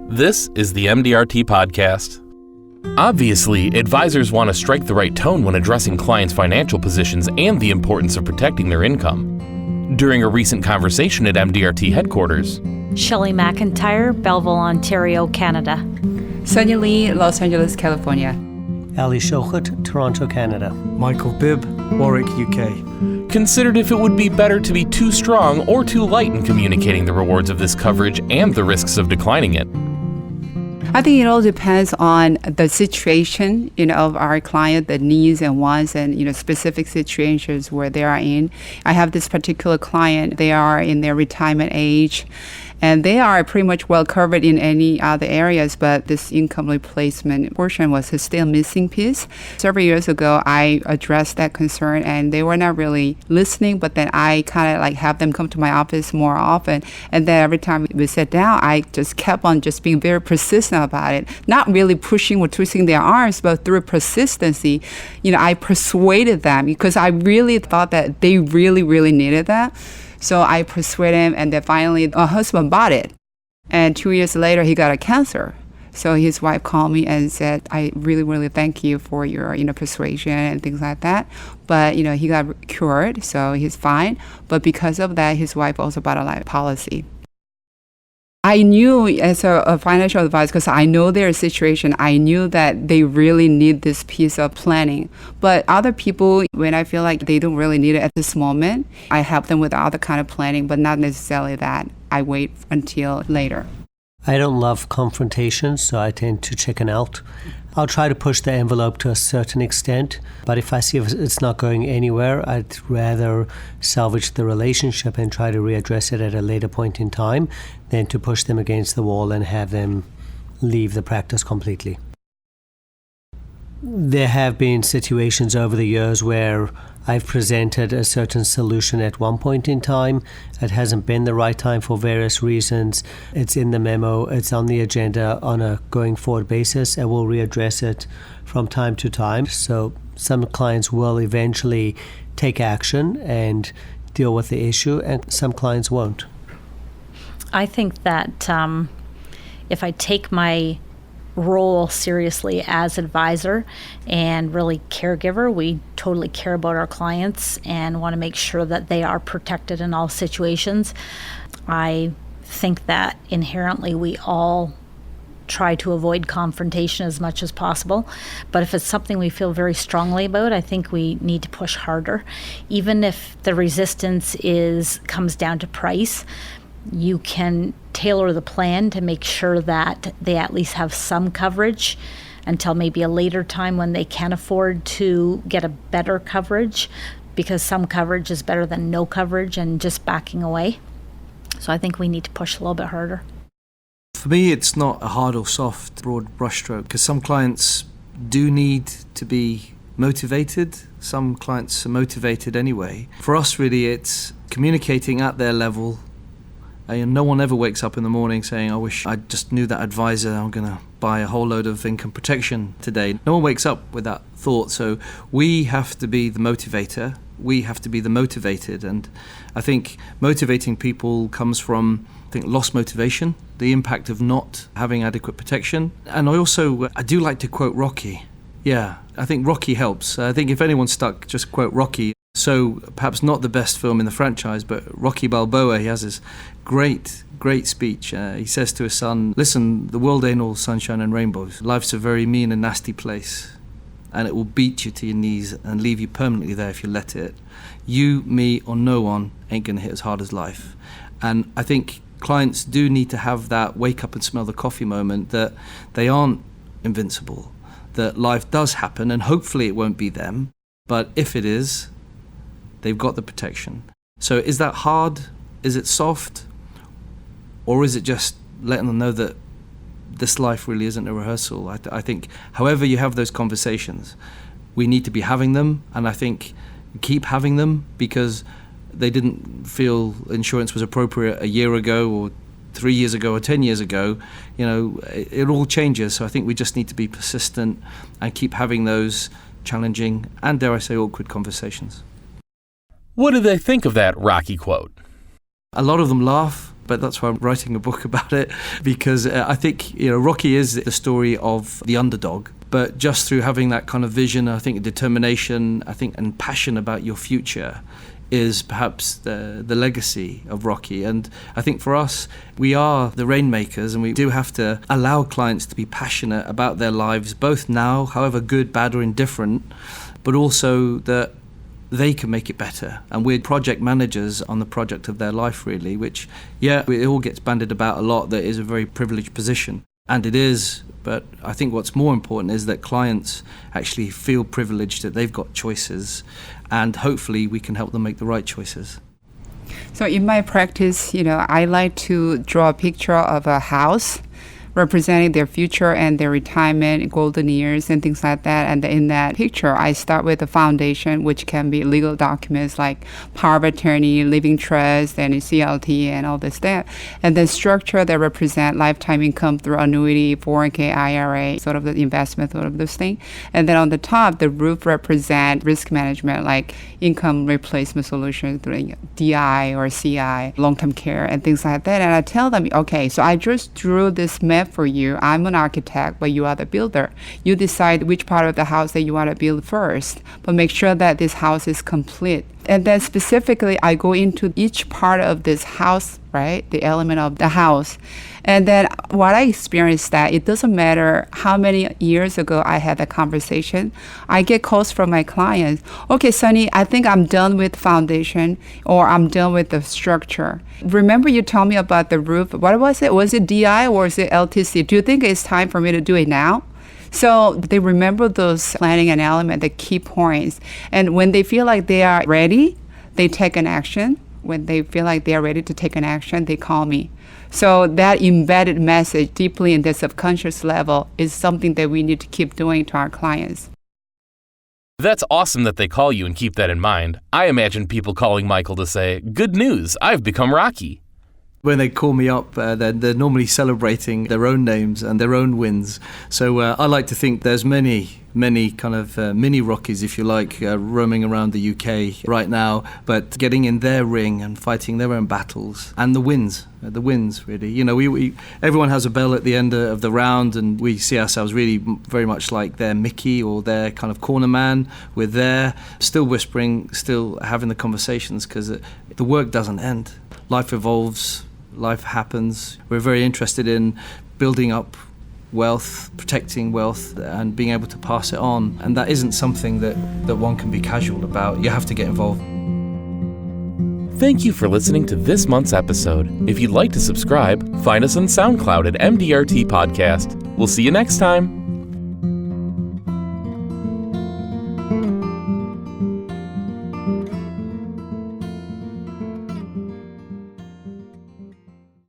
This is the MDRT podcast. Obviously, advisors want to strike the right tone when addressing clients' financial positions and the importance of protecting their income. During a recent conversation at MDRT headquarters, Shelley MacIntyre, Belleville, Ontario, Canada. Jae Lee, Los Angeles, California. Elli Schochet, Toronto, Canada. Bibb, Warwick, UK. considered if it would be better to be too strong or too light in communicating the rewards of this coverage and the risks of declining it. I think it all depends on the situation, of our client, the needs and wants, and specific situations where they are in. I have this particular client; they are in their retirement age, and they are pretty much well covered in any other areas. But this income replacement portion was a still missing piece. Several years ago, I addressed that concern, and they were not really listening. But then I kind of have them come to my office more often, and then every time we sat down, I just kept on just being very persistent about it, not really pushing or twisting their arms, but through persistency, I persuaded them because I really thought that they really, really needed that. So I persuaded him, and then finally, my husband bought it. And 2 years later, he got a cancer. So his wife called me and said, "I really, really thank you for your, persuasion and things like that." But, he got cured, so he's fine. But because of that, his wife also bought a life policy. I knew as a financial advisor, because I know their situation, I knew that they really need this piece of planning. But other people, when I feel like they don't really need it at this moment, I help them with other kind of planning, but not necessarily that. I wait until later. I don't love confrontation, so I tend to chicken out. I'll try to push the envelope to a certain extent, but if I see it's not going anywhere, I'd rather salvage the relationship and try to readdress it at a later point in time than to push them against the wall and have them leave the practice completely. There have been situations over the years where I've presented a certain solution at one point in time. It hasn't been the right time for various reasons. It's in the memo, it's on the agenda on a going forward basis, and we'll readdress it from time to time. So some clients will eventually take action and deal with the issue, and some clients won't. I think that if I take my role seriously as advisor and really caregiver, we totally care about our clients and want to make sure that they are protected in all situations. I think that inherently we all try to avoid confrontation as much as possible, but if it's something we feel very strongly about, I think we need to push harder. Even if the resistance comes down to price, you can tailor the plan to make sure that they at least have some coverage until maybe a later time when they can afford to get a better coverage, because some coverage is better than no coverage and just backing away. So I think we need to push a little bit harder. For me, it's not a hard or soft, broad brushstroke, because some clients do need to be motivated. Some clients are motivated anyway. For us, really, it's communicating at their level. No one ever wakes up in the morning saying, "I wish I just knew that advisor, I'm going to buy a whole load of income protection today." No one wakes up with that thought. So we have to be the motivator. We have to be the motivated. And I think motivating people comes from, lost motivation, the impact of not having adequate protection. And I do like to quote Rocky. Yeah, I think Rocky helps. I think if anyone's stuck, just quote Rocky. So perhaps not the best film in the franchise, but Rocky Balboa, he has this great speech. He says to his son, "Listen, the world ain't all sunshine and rainbows. Life's a very mean and nasty place, and it will beat you to your knees and leave you permanently there if you let it. You, me, or no one ain't going to hit as hard as life." And I think clients do need to have that wake up and smell the coffee moment, that they aren't invincible, that life does happen, and hopefully it won't be them. But if it is, they've got the protection. So is that hard? Is it soft? Or is it just letting them know that this life really isn't a rehearsal? I think however you have those conversations, we need to be having them, and I think keep having them, because they didn't feel insurance was appropriate a year ago or 3 years ago or 10 years ago. It all changes. So I think we just need to be persistent and keep having those challenging and, dare I say, awkward conversations. What do they think of that Rocky quote? A lot of them laugh. but that's why I'm writing a book about it, because I think, Rocky is the story of the underdog. But just through having that kind of vision, I think determination, and passion about your future is perhaps the legacy of Rocky. And I think for us, we are the rainmakers, and we do have to allow clients to be passionate about their lives, both now, however good, bad or indifferent, but also that they can make it better. And we're project managers on the project of their life, really, which, it all gets bandied about a lot, that is a very privileged position. And it is, but I think what's more important is that clients actually feel privileged that they've got choices, and hopefully we can help them make the right choices. So in my practice, I like to draw a picture of a house representing their future and their retirement, golden years, and things like that. And in that picture, I start with the foundation, which can be legal documents like power of attorney, living trust, and CLT, and all this stuff. And then structure that represent lifetime income through annuity, 401k, IRA, sort of the investment, sort of this thing. And then on the top, the roof represent risk management, like income replacement solutions through DI or CI, long-term care, and things like that. And I tell them, okay, so I just drew this map for you. I'm an architect, but you are the builder. You decide which part of the house that you want to build first, but make sure that this house is complete. And then specifically, I go into each part of this house, right? The element of the house. And then what I experienced that it doesn't matter how many years ago I had a conversation. I get calls from my clients. Okay, Sunny, I think I'm done with foundation, or I'm done with the structure. Remember you told me about the roof. What was it? Was it DI or was it LTC? Do you think it's time for me to do it now? So they remember those planning and element, the key points. And when they feel like they are ready, they take an action. When they feel like they are ready to take an action, they call me. So that embedded message deeply in the subconscious level is something that we need to keep doing to our clients. That's awesome that they call you and keep that in mind. I imagine people calling Michael to say, "Good news, I've become Rocky." When they call me up, they're normally celebrating their own names and their own wins. So I like to think there's many kind of mini Rockies, if you like, roaming around the UK right now, but getting in their ring and fighting their own battles. And the wins, really. We everyone has a bell at the end of the round, and we see ourselves really very much like their Mickey or their kind of corner man. We're there, still whispering, still having the conversations, because the work doesn't end. Life evolves. Life happens. We're very interested in building up wealth, protecting wealth, and being able to pass it on. And that isn't something that one can be casual about. You have to get involved. Thank you for listening to this month's episode. If you'd like to subscribe, find us on SoundCloud at MDRT Podcast. We'll see you next time.